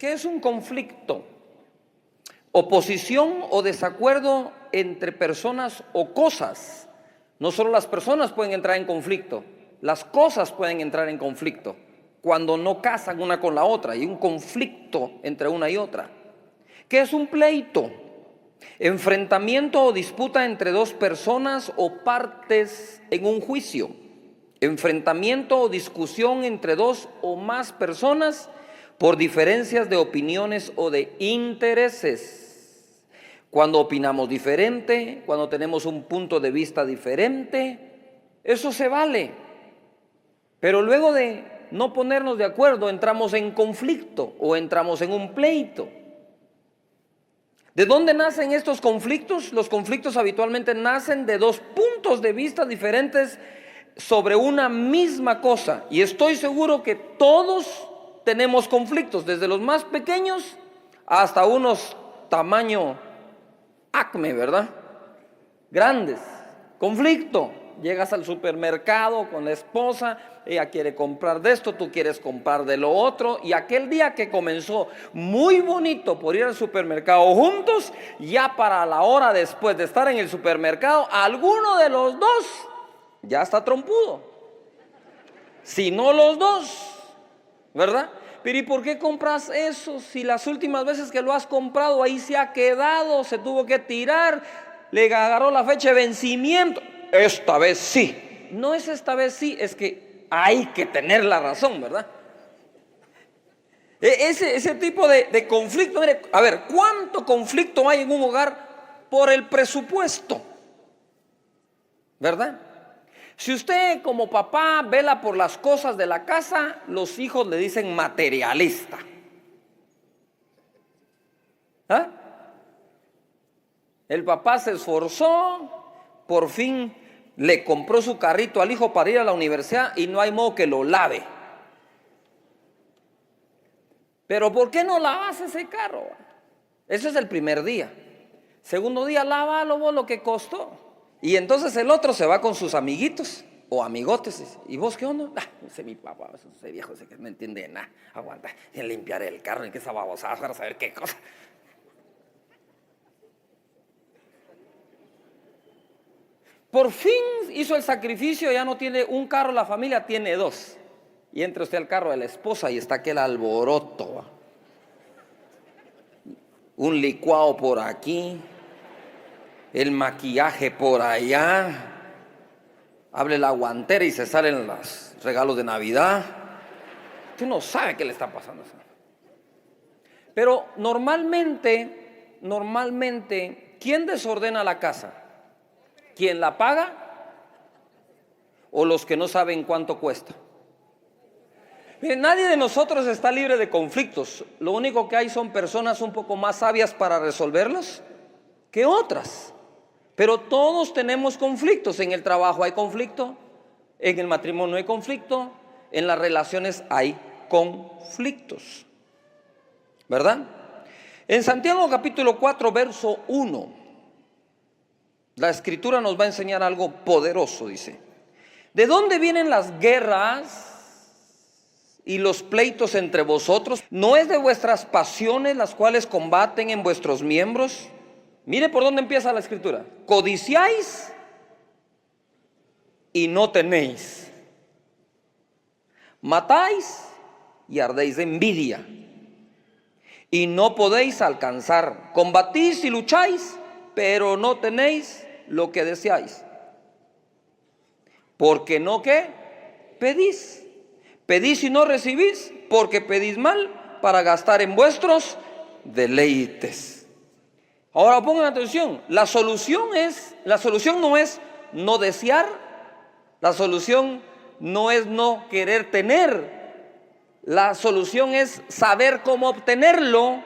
¿Qué es un conflicto? Oposición o desacuerdo entre personas o cosas. No solo las personas pueden entrar en conflicto, las cosas pueden entrar en conflicto cuando no casan una con la otra. Hay un conflicto entre una y otra. ¿Qué es un pleito? Enfrentamiento o disputa entre dos personas o partes en un juicio. Enfrentamiento o discusión entre dos o más personas por diferencias de opiniones o de intereses. Cuando opinamos diferente, cuando tenemos un punto de vista diferente, eso se vale. Pero luego de no ponernos de acuerdo, entramos en conflicto o entramos en un pleito. ¿De dónde nacen estos conflictos? Los conflictos habitualmente nacen de dos puntos de vista diferentes sobre una misma cosa. Y estoy seguro que todos tenemos conflictos, desde los más pequeños hasta unos tamaño acme, ¿verdad? Grandes. Conflicto. Llegas al supermercado con la esposa, ella quiere comprar de esto, tú quieres comprar de lo otro, y aquel día que comenzó muy bonito por ir al supermercado juntos, ya para la hora después de estar en el supermercado, alguno de los dos ya está trompudo, si no los dos, ¿verdad? Pero ¿y por qué compras eso si las últimas veces que lo has comprado ahí se ha quedado, se tuvo que tirar, le agarró la fecha de vencimiento? Esta vez sí. No es esta vez sí, es que hay que tener la razón, ¿verdad? Ese tipo de conflicto, mire, a ver, ¿cuánto conflicto hay en un hogar por el presupuesto? ¿Verdad? Si usted como papá vela por las cosas de la casa, los hijos le dicen materialista. ¿Ah? El papá se esforzó, por fin le compró su carrito al hijo para ir a la universidad y no hay modo que lo lave. Pero ¿por qué no lavas ese carro? Ese es el primer día. Segundo día, lávalo vos lo que costó. Y entonces el otro se va con sus amiguitos o amigotes. ¿Y vos qué onda? Ese mi papá, ese viejo ese que no entiende nada. Aguanta, y limpiar el carro, y que esa babosada para saber qué cosa. Por fin hizo el sacrificio, ya no tiene un carro, la familia tiene dos. Y entra usted al carro de la esposa y está aquel alboroto. Un licuado por aquí, el maquillaje por allá. Abre la guantera y se salen los regalos de Navidad. Usted no sabe qué le está pasando. Pero normalmente, ¿quién desordena la casa? ¿Quién la paga? ¿O los que no saben cuánto cuesta? Nadie de nosotros está libre de conflictos. Lo único que hay son personas un poco más sabias para resolverlos que otras. Pero todos tenemos conflictos. En el trabajo hay conflicto, en el matrimonio hay conflicto, en las relaciones hay conflictos, ¿verdad? En Santiago capítulo 4, verso 1, la escritura nos va a enseñar algo poderoso, dice: ¿de dónde vienen las guerras y los pleitos entre vosotros? ¿No es de vuestras pasiones las cuales combaten en vuestros miembros? Mire por dónde empieza la escritura. Codiciáis y no tenéis. Matáis y ardéis de envidia y no podéis alcanzar. Combatís y lucháis, pero no tenéis lo que deseáis. Porque no, ¿qué? Pedís. Pedís y no recibís, porque pedís mal para gastar en vuestros deleites. Ahora pongan atención, la solución no es no desear, la solución no es no querer tener, la solución es saber cómo obtenerlo,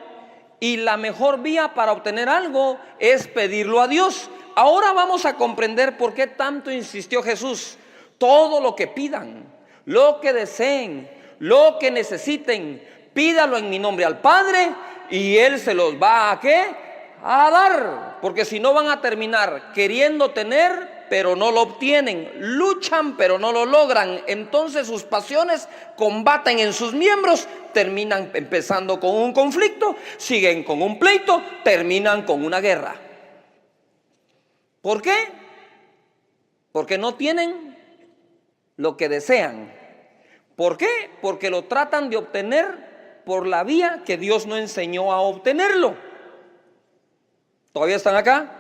y la mejor vía para obtener algo es pedirlo a Dios. Ahora vamos a comprender por qué tanto insistió Jesús. Todo lo que pidan, lo que deseen, lo que necesiten, pídalo en mi nombre al Padre y Él se los va a ¿qué? A dar. Porque si no van a terminar queriendo tener pero no lo obtienen, luchan, pero no lo logran. Entonces sus pasiones combaten en sus miembros, terminan empezando con un conflicto, siguen con un pleito, terminan con una guerra. ¿Por qué? Porque no tienen lo que desean. ¿Por qué? Porque lo tratan de obtener por la vía que Dios no enseñó a obtenerlo. ¿Todavía están acá?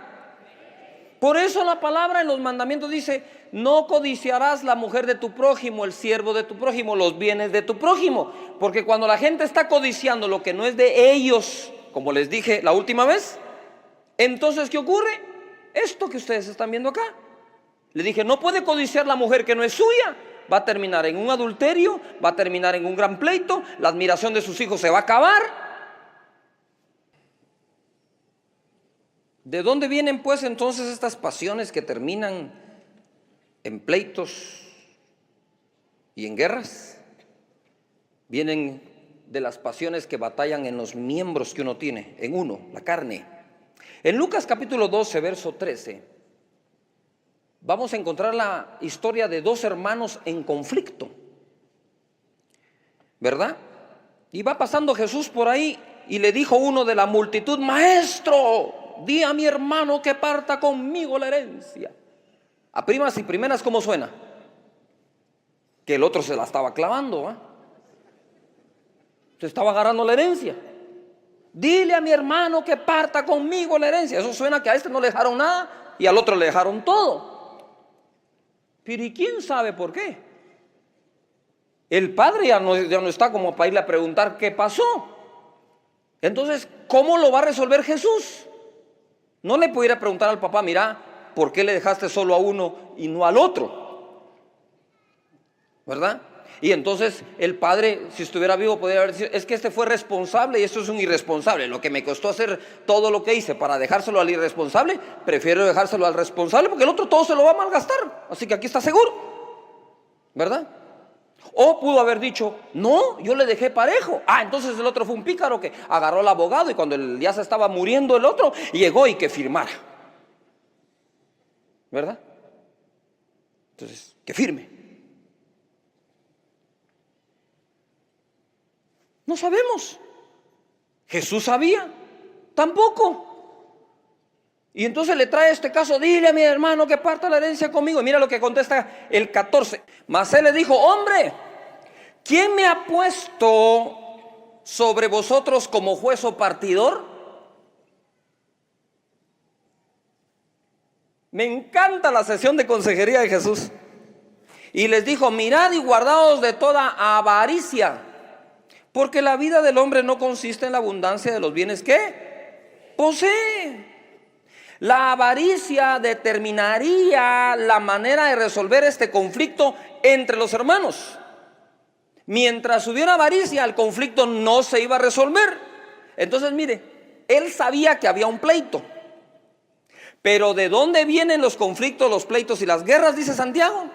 Por eso la palabra en los mandamientos dice: no codiciarás la mujer de tu prójimo, el siervo de tu prójimo, los bienes de tu prójimo. Porque cuando la gente está codiciando lo que no es de ellos, como les dije la última vez, entonces ¿qué ocurre? Esto que ustedes están viendo acá. Le dije: no puede codiciar la mujer que no es suya. Va a terminar en un adulterio, va a terminar en un gran pleito, la admiración de sus hijos se va a acabar. ¿De dónde vienen pues entonces estas pasiones que terminan en pleitos y en guerras? Vienen de las pasiones que batallan en los miembros que uno tiene, en uno, la carne. En Lucas capítulo 12, verso 13, vamos a encontrar la historia de dos hermanos en conflicto, ¿verdad? Y va pasando Jesús por ahí y le dijo uno de la multitud: maestro, di a mi hermano que parta conmigo la herencia. A primas y primeras, ¿cómo suena? Que el otro se la estaba clavando, ¿eh? Se estaba agarrando la herencia. Dile a mi hermano que parta conmigo la herencia. Eso suena que a este no le dejaron nada y al otro le dejaron todo. Pero ¿y quién sabe por qué? El padre ya no está como para irle a preguntar qué pasó. Entonces, ¿cómo lo va a resolver Jesús? No le pudiera preguntar al papá: mira, ¿por qué le dejaste solo a uno y no al otro? ¿Verdad? Y entonces el padre, si estuviera vivo, podría haber dicho: es que este fue responsable y esto es un irresponsable. Lo que me costó hacer todo lo que hice para dejárselo al irresponsable, prefiero dejárselo al responsable, porque el otro todo se lo va a malgastar. Así que aquí está seguro, ¿verdad? O pudo haber dicho: no, yo le dejé parejo. Entonces el otro fue un pícaro que agarró al abogado y cuando ya se estaba muriendo el otro, llegó y que firmara, ¿verdad? Entonces, que firme. No sabemos. Jesús sabía, tampoco. Y entonces le trae este caso: dile a mi hermano que parta la herencia conmigo. Y mira lo que contesta el 14. Mas él le dijo: hombre, ¿quién me ha puesto sobre vosotros como juez o partidor? Me encanta la sesión de consejería de Jesús. Y les dijo: mirad y guardaos de toda avaricia, porque la vida del hombre no consiste en la abundancia de los bienes que posee. La avaricia determinaría la manera de resolver este conflicto entre los hermanos. Mientras hubiera avaricia, el conflicto no se iba a resolver. Entonces, mire, él sabía que había un pleito. Pero ¿de dónde vienen los conflictos, los pleitos y las guerras? Dice Santiago: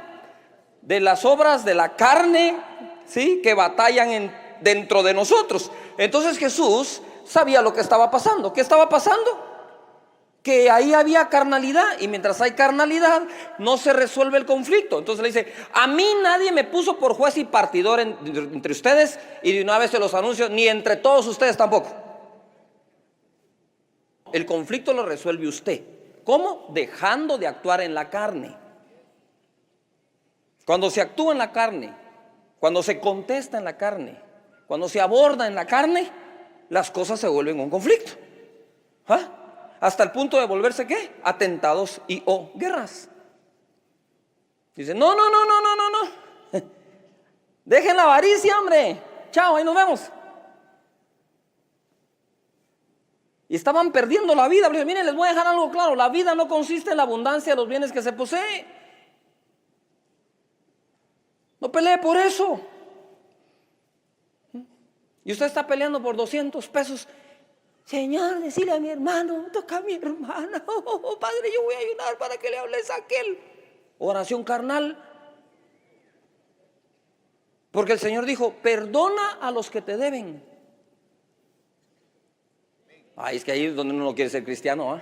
de las obras de la carne, ¿sí?, que batallan dentro de nosotros. Entonces Jesús sabía lo que estaba pasando. ¿Qué estaba pasando? Que ahí había carnalidad, y mientras hay carnalidad no se resuelve el conflicto. Entonces le dice: a mí nadie me puso por juez y partidor entre ustedes, y de una vez se los anuncio, ni entre todos ustedes tampoco. El conflicto lo resuelve usted. ¿Cómo? Dejando de actuar en la carne. Cuando se actúa en la carne, cuando se contesta en la carne, cuando se aborda en la carne, las cosas se vuelven un conflicto. Hasta el punto de volverse ¿qué? Atentados y o guerras. Dice: no. Dejen la avaricia, hombre. Chao, ahí nos vemos. Y estaban perdiendo la vida. Pero miren, les voy a dejar algo claro: la vida no consiste en la abundancia de los bienes que se posee. No pelee por eso. Y usted está peleando por 200 pesos. Señor, decirle a mi hermano, toca a mi hermana. Padre, yo voy a ayudar para que le hables a aquel. Oración carnal. Porque el Señor dijo: perdona a los que te deben. Es que ahí es donde uno no quiere ser cristiano,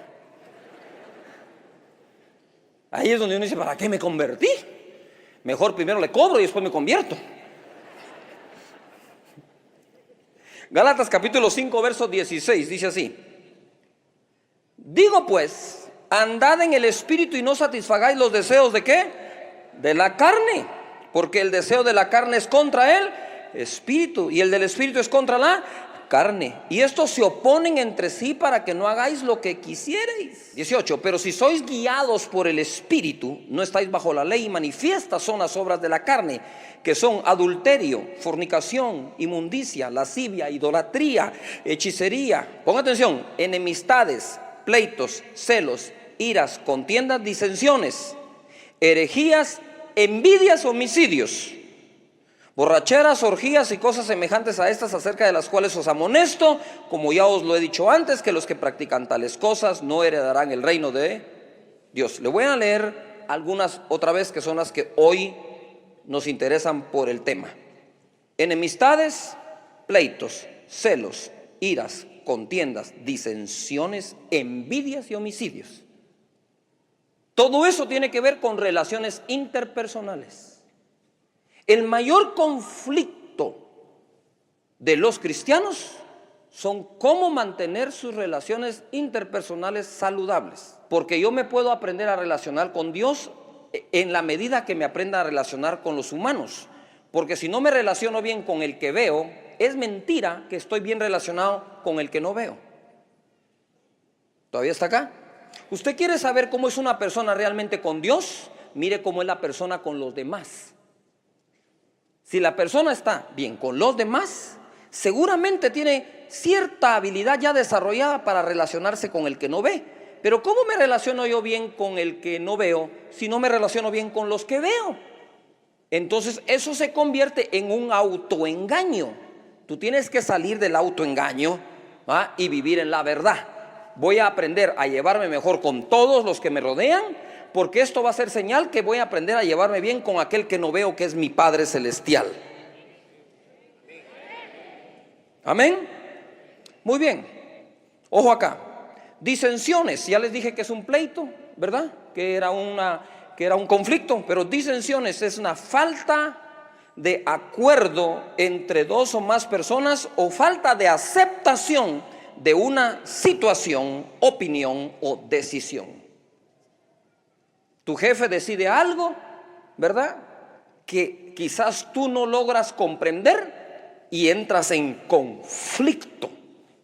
Ahí es donde uno dice, ¿para qué me convertí? Mejor primero le cobro y después me convierto. Gálatas capítulo 5 verso 16 dice así: digo pues, andad en el espíritu y no satisfagáis los deseos ¿de qué? De la carne, porque el deseo de la carne es contra el espíritu y el del espíritu es contra la carne, y estos se oponen entre sí para que no hagáis lo que quisierais. 18. Pero si sois guiados por el espíritu, no estáis bajo la ley, y manifiestas son las obras de la carne, que son adulterio, fornicación, inmundicia, lascivia, idolatría, hechicería, ponga atención, enemistades, pleitos, celos, iras, contiendas, disensiones, herejías, envidias, homicidios, borracheras, orgías y cosas semejantes a estas, acerca de las cuales os amonesto, como ya os lo he dicho antes, que los que practican tales cosas no heredarán el reino de Dios. Le voy a leer algunas otra vez, que son las que hoy nos interesan por el tema. Enemistades, pleitos, celos, iras, contiendas, disensiones, envidias y homicidios. Todo eso tiene que ver con relaciones interpersonales. El mayor conflicto de los cristianos son cómo mantener sus relaciones interpersonales saludables. Porque yo me puedo aprender a relacionar con Dios en la medida que me aprenda a relacionar con los humanos. Porque si no me relaciono bien con el que veo, es mentira que estoy bien relacionado con el que no veo. ¿Todavía está acá? ¿Usted quiere saber cómo es una persona realmente con Dios? Mire cómo es la persona con los demás. Si la persona está bien con los demás, seguramente tiene cierta habilidad ya desarrollada para relacionarse con el que no ve. Pero ¿cómo me relaciono yo bien con el que no veo si no me relaciono bien con los que veo? Entonces eso se convierte en un autoengaño. Tú tienes que salir del autoengaño y vivir en la verdad. Voy a aprender a llevarme mejor con todos los que me rodean, porque esto va a ser señal que voy a aprender a llevarme bien con aquel que no veo, que es mi Padre Celestial. Amén. Muy bien. Ojo acá. Disensiones, ya les dije que es un pleito, ¿verdad? Que era un conflicto, pero disensiones es una falta de acuerdo entre dos o más personas, o falta de aceptación de una situación, opinión o decisión. Tu jefe decide algo, ¿verdad?, que quizás tú no logras comprender y entras en conflicto.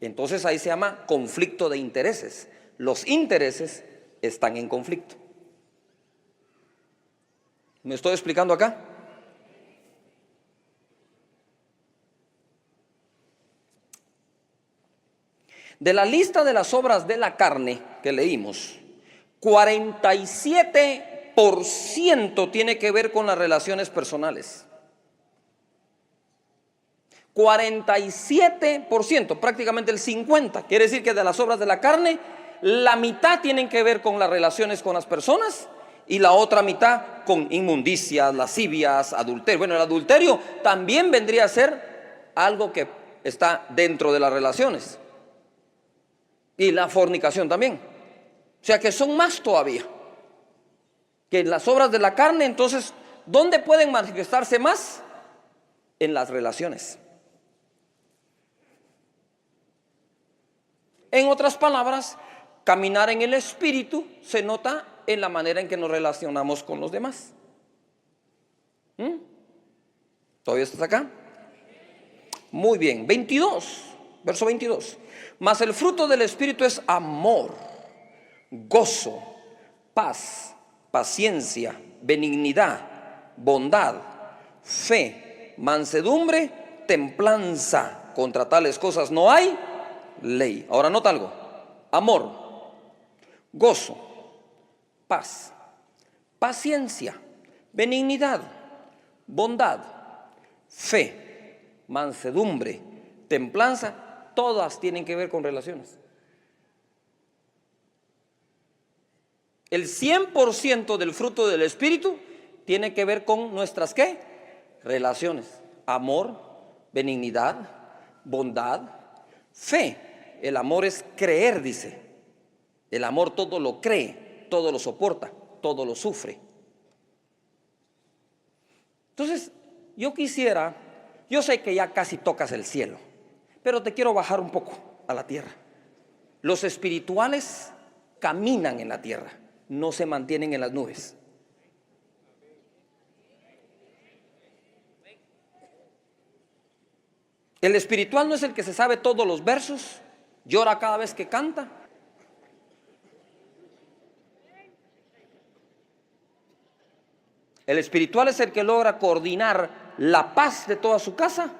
Entonces ahí se llama conflicto de intereses. Los intereses están en conflicto. ¿Me estoy explicando acá? De la lista de las obras de la carne que leímos, 47% tiene que ver con las relaciones personales. 47%, prácticamente el 50%. Quiere decir que de las obras de la carne, la mitad tienen que ver con las relaciones con las personas y la otra mitad con inmundicias, lascivias, adulterio. Bueno, el adulterio también vendría a ser algo que está dentro de las relaciones. Y la fornicación también. O sea que son más todavía que en las obras de la carne. Entonces, ¿dónde pueden manifestarse más? En las relaciones. En otras palabras, caminar en el espíritu se nota en la manera en que nos relacionamos con los demás. ¿Todavía estás acá? Muy bien. 22, verso 22. Mas el fruto del espíritu es amor, gozo, paz, paciencia, benignidad, bondad, fe, mansedumbre, templanza. Contra tales cosas no hay ley. Ahora nota algo: amor, gozo, paz, paciencia, benignidad, bondad, fe, mansedumbre, templanza. Todas tienen que ver con relaciones. El 100% del fruto del espíritu tiene que ver con nuestras ¿qué? Relaciones. Amor, benignidad, bondad, fe. El amor es creer, dice. El amor todo lo cree, todo lo soporta, todo lo sufre. Entonces, yo sé que ya casi tocas el cielo, pero te quiero bajar un poco a la tierra. Los espirituales caminan en la tierra, no se mantienen en las nubes. El espiritual no es el que se sabe todos los versos, llora cada vez que canta. El espiritual es el que logra coordinar la paz de toda su casa.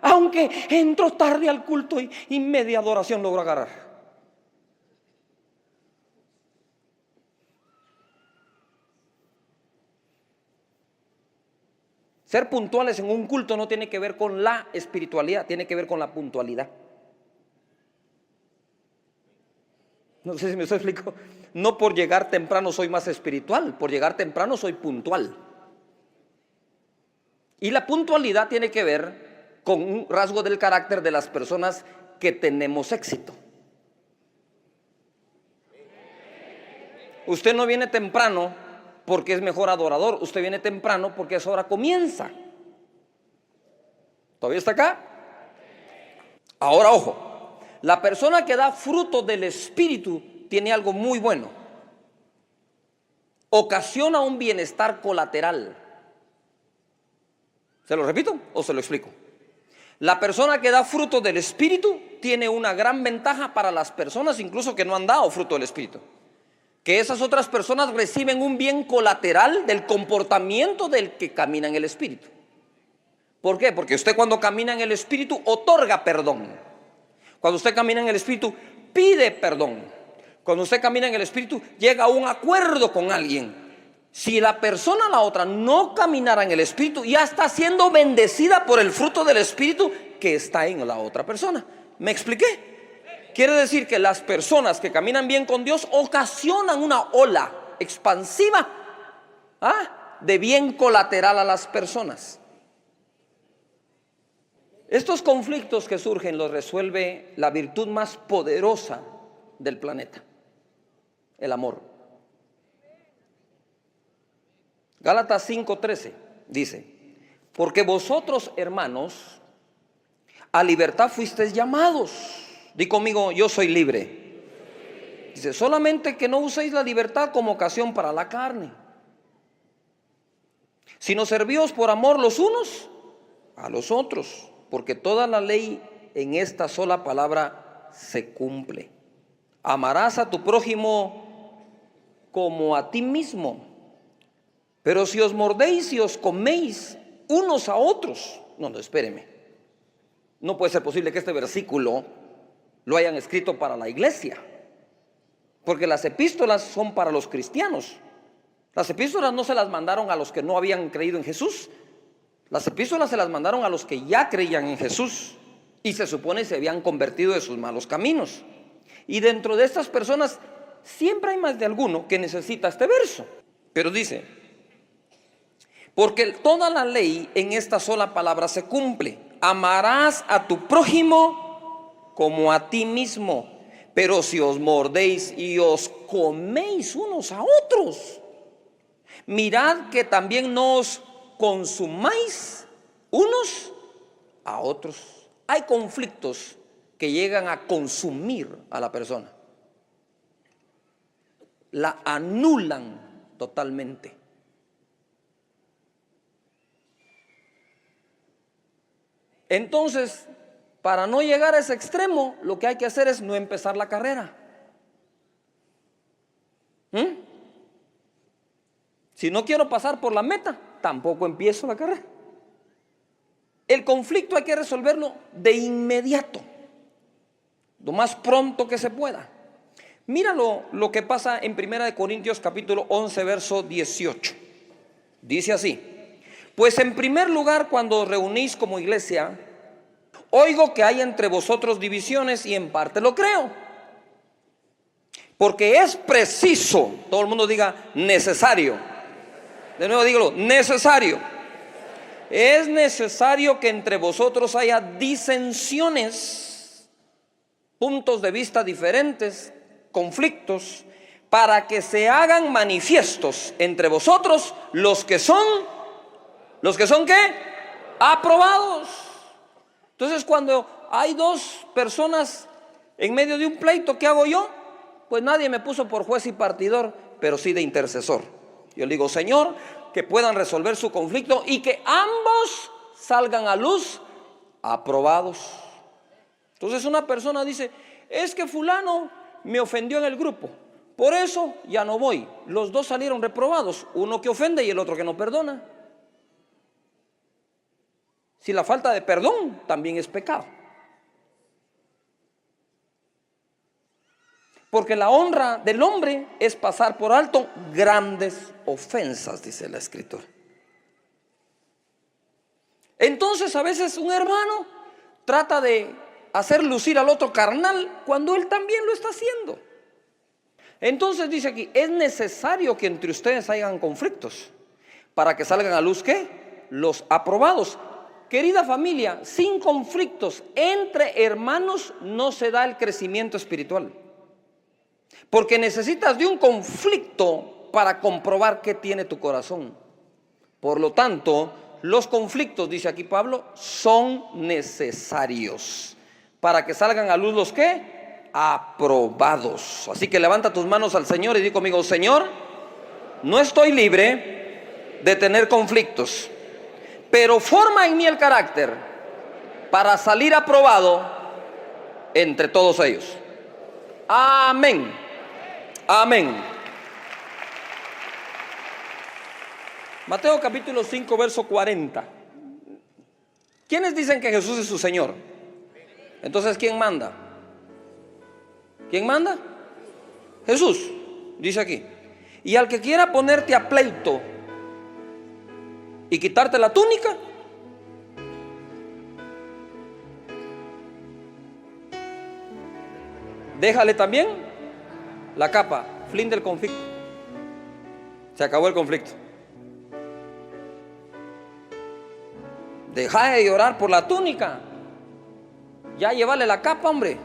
Aunque entro tarde al culto y media adoración logro agarrar. Ser puntuales en un culto no tiene que ver con la espiritualidad, tiene que ver con la puntualidad. No sé si me explico. No por llegar temprano soy más espiritual, por llegar temprano soy puntual. Y la puntualidad tiene que ver con un rasgo del carácter de las personas que tenemos éxito. Usted no viene temprano porque es mejor adorador, usted viene temprano porque a esa hora comienza. ¿Todavía está acá? Ahora, ojo, la persona que da fruto del Espíritu tiene algo muy bueno. Ocasiona un bienestar colateral. ¿Se lo repito o se lo explico? La persona que da fruto del Espíritu tiene una gran ventaja para las personas incluso que no han dado fruto del Espíritu. Que esas otras personas reciben un bien colateral del comportamiento del que camina en el Espíritu. ¿Por qué? Porque usted cuando camina en el Espíritu otorga perdón. Cuando usted camina en el Espíritu pide perdón. Cuando usted camina en el Espíritu llega a un acuerdo con alguien. Si la persona, la otra, no caminara en el Espíritu, ya está siendo bendecida por el fruto del Espíritu que está en la otra persona. ¿Me expliqué? Quiere decir que las personas que caminan bien con Dios ocasionan una ola expansiva de bien colateral a las personas. Estos conflictos que surgen los resuelve la virtud más poderosa del planeta, el amor. Gálatas 5:13 dice: porque vosotros, hermanos, a libertad fuisteis llamados. Di conmigo, yo soy libre. Dice, solamente que no uséis la libertad como ocasión para la carne, sino servíos por amor los unos a los otros, porque toda la ley en esta sola palabra se cumple. Amarás a tu prójimo como a ti mismo. Pero si os mordéis y os coméis unos a otros, no, espéreme. No puede ser posible que este versículo lo hayan escrito para la iglesia, porque las epístolas son para los cristianos. Las epístolas no se las mandaron a los que no habían creído en Jesús. Las epístolas se las mandaron a los que ya creían en Jesús y se supone se habían convertido de sus malos caminos. Y dentro de estas personas siempre hay más de alguno que necesita este verso. Pero dice, porque toda la ley en esta sola palabra se cumple. Amarás a tu prójimo como a ti mismo. Pero si os mordéis y os coméis unos a otros, mirad que también no os consumáis unos a otros. Hay conflictos que llegan a consumir a la persona, la anulan totalmente. Entonces, para no llegar a ese extremo, lo que hay que hacer es no empezar la carrera. Si no quiero pasar por la meta, tampoco empiezo la carrera. El conflicto hay que resolverlo de inmediato, lo más pronto que se pueda. Míralo lo que pasa en 1 Corintios capítulo 11 verso 18. Dice así: pues en primer lugar, cuando os reunís como iglesia, oigo que hay entre vosotros divisiones, y en parte lo creo. Porque es preciso, todo el mundo diga necesario. De nuevo dígalo, necesario. Es necesario que entre vosotros haya disensiones, puntos de vista diferentes, conflictos, para que se hagan manifiestos entre vosotros los que son ¿qué? Aprobados. Entonces, cuando hay dos personas en medio de un pleito, ¿qué hago yo? Pues nadie me puso por juez y partidor, pero sí de intercesor. Yo le digo, Señor, que puedan resolver su conflicto y que ambos salgan a luz aprobados. Entonces una persona dice, es que fulano me ofendió en el grupo, por eso ya no voy. Los dos salieron reprobados, uno que ofende y el otro que no perdona. Si la falta de perdón también es pecado. Porque la honra del hombre es pasar por alto grandes ofensas, dice la Escritura. Entonces a veces un hermano trata de hacer lucir al otro carnal cuando él también lo está haciendo. Entonces dice aquí, es necesario que entre ustedes hayan conflictos para que salgan a luz, ¿qué? Los aprobados. Querida familia, sin conflictos entre hermanos no se da el crecimiento espiritual. Porque necesitas de un conflicto para comprobar qué tiene tu corazón. Por lo tanto, los conflictos, dice aquí Pablo, son necesarios para que salgan a luz los ¿qué? Aprobados. Así que levanta tus manos al Señor y di conmigo, Señor, no estoy libre de tener conflictos, pero forma en mí el carácter para salir aprobado entre todos ellos. Amén. Amén. Mateo capítulo 5, verso 40. ¿Quiénes dicen que Jesús es su Señor? Entonces, ¿quién manda? ¿Quién manda? Jesús, dice aquí. Y al que quiera ponerte a pleito y quitarte la túnica, déjale también la capa. Fin del conflicto. Se acabó el conflicto. Deja de llorar por la túnica. Ya llévale la capa, hombre.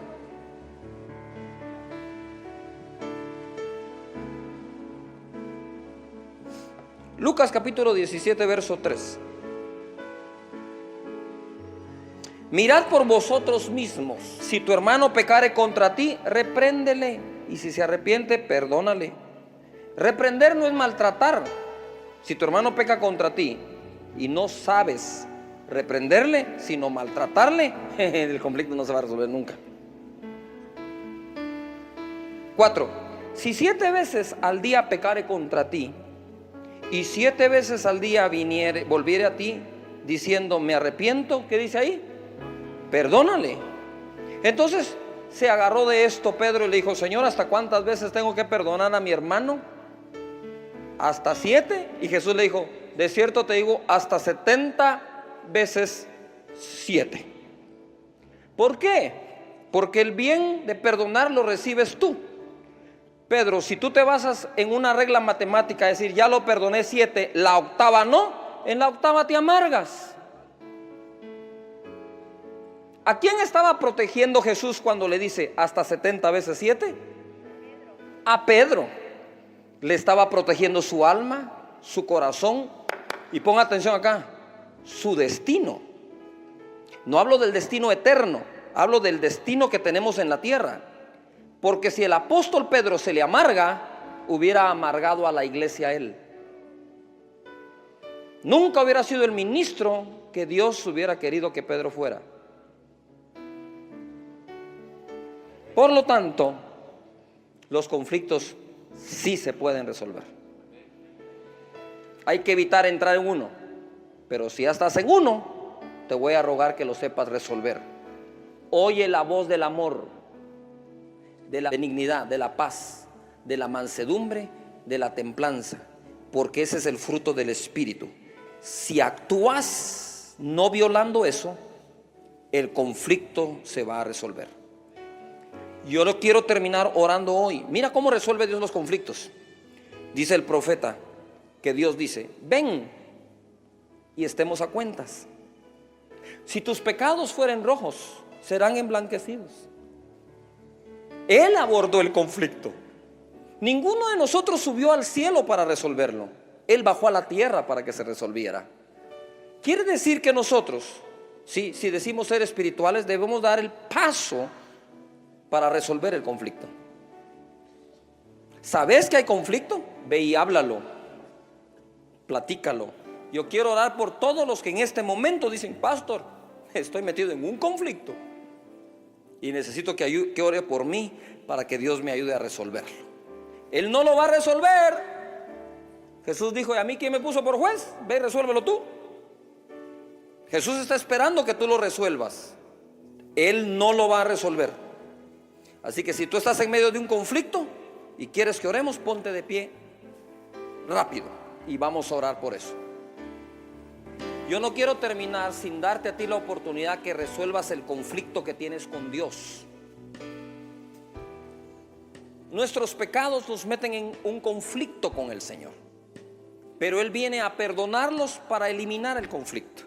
Lucas capítulo 17, verso 3. Mirad por vosotros mismos. Si tu hermano pecare contra ti, repréndele. Y si se arrepiente, perdónale. Reprender no es maltratar. Si tu hermano peca contra ti y no sabes reprenderle, sino maltratarle, el conflicto no se va a resolver nunca. 4. Si 7 veces al día pecare contra ti y 7 veces al día volviere a ti diciendo me arrepiento, ¿qué dice ahí? Perdónale. Entonces se agarró de esto Pedro y le dijo, Señor, ¿hasta cuántas veces tengo que perdonar a mi hermano? ¿Hasta 7? Y Jesús le dijo, de cierto te digo, hasta 70 veces 7. ¿Por qué? Porque el bien de perdonar lo recibes tú. Pedro, si tú te basas en una regla matemática, es decir, ya lo perdoné 7, la octava no, en la octava te amargas. ¿A quién estaba protegiendo Jesús cuando le dice hasta 70 veces 7? A Pedro. Le estaba protegiendo su alma, su corazón, y pon atención acá, su destino. No hablo del destino eterno, hablo del destino que tenemos en la tierra. Porque si el apóstol Pedro se le amarga, hubiera amargado a la iglesia a él. Nunca hubiera sido el ministro que Dios hubiera querido que Pedro fuera. Por lo tanto, los conflictos sí se pueden resolver. Hay que evitar entrar en uno, pero si ya estás en uno, te voy a rogar que lo sepas resolver. Oye la voz del amor, de la benignidad, de la paz, de la mansedumbre, de la templanza, porque ese es el fruto del Espíritu. Si actúas no violando eso, el conflicto se va a resolver. Yo no quiero terminar orando hoy. Mira cómo resuelve Dios los conflictos. Dice el profeta que Dios dice, ven y estemos a cuentas. Si tus pecados fueren rojos, serán emblanquecidos. Él abordó el conflicto. Ninguno de nosotros subió al cielo para resolverlo. Él bajó a la tierra para que se resolviera. Quiere decir que nosotros, si decimos ser espirituales, debemos dar el paso para resolver el conflicto. ¿Sabes que hay conflicto? Ve y háblalo, platícalo. Yo quiero orar por todos los que en este momento dicen: pastor, estoy metido en un conflicto y necesito que ore por mí para que Dios me ayude a resolverlo. Él no lo va a resolver. Jesús dijo: ¿y a mí quién me puso por juez? Ve y resuélvelo tú. Jesús está esperando que tú lo resuelvas. Él no lo va a resolver. Así que si tú estás en medio de un conflicto y quieres que oremos, ponte de pie rápido y vamos a orar por eso. Yo no quiero terminar sin darte a ti la oportunidad que resuelvas el conflicto que tienes con Dios. Nuestros pecados nos meten en un conflicto con el Señor, pero Él viene a perdonarlos para eliminar el conflicto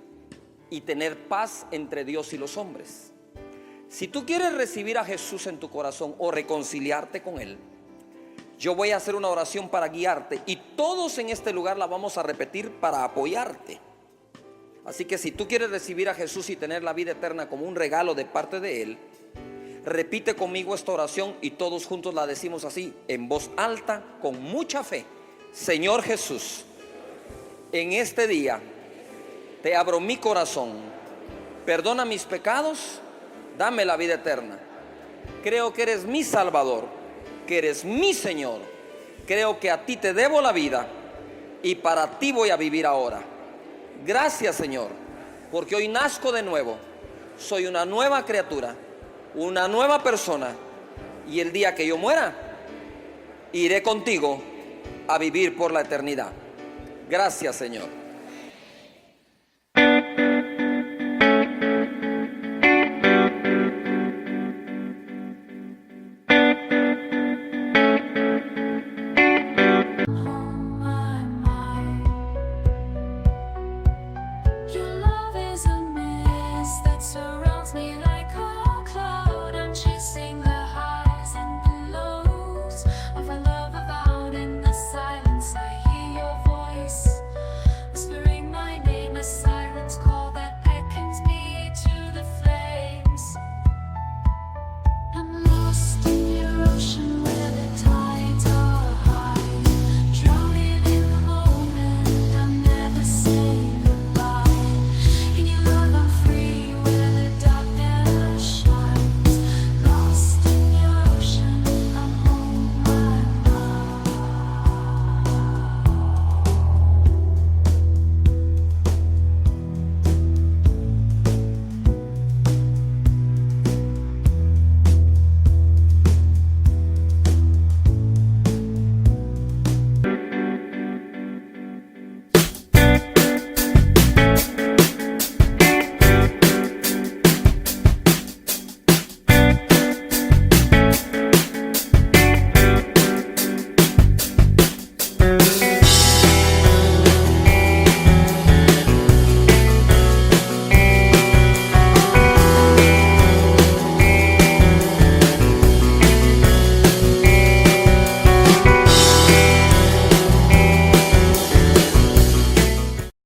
y tener paz entre Dios y los hombres. Si tú quieres recibir a Jesús en tu corazón o reconciliarte con Él, yo voy a hacer una oración para guiarte y todos en este lugar la vamos a repetir para apoyarte. Así que si tú quieres recibir a Jesús y tener la vida eterna como un regalo de parte de Él, repite conmigo esta oración y todos juntos la decimos así, en voz alta, con mucha fe. Señor Jesús, en este día te abro mi corazón, perdona mis pecados, dame la vida eterna. Creo que eres mi Salvador, que eres mi Señor. Creo que a ti te debo la vida y para ti voy a vivir ahora. Gracias, Señor, porque hoy nazco de nuevo. Soy una nueva criatura, una nueva persona, y el día que yo muera iré contigo a vivir por la eternidad. Gracias, Señor. I'm lost.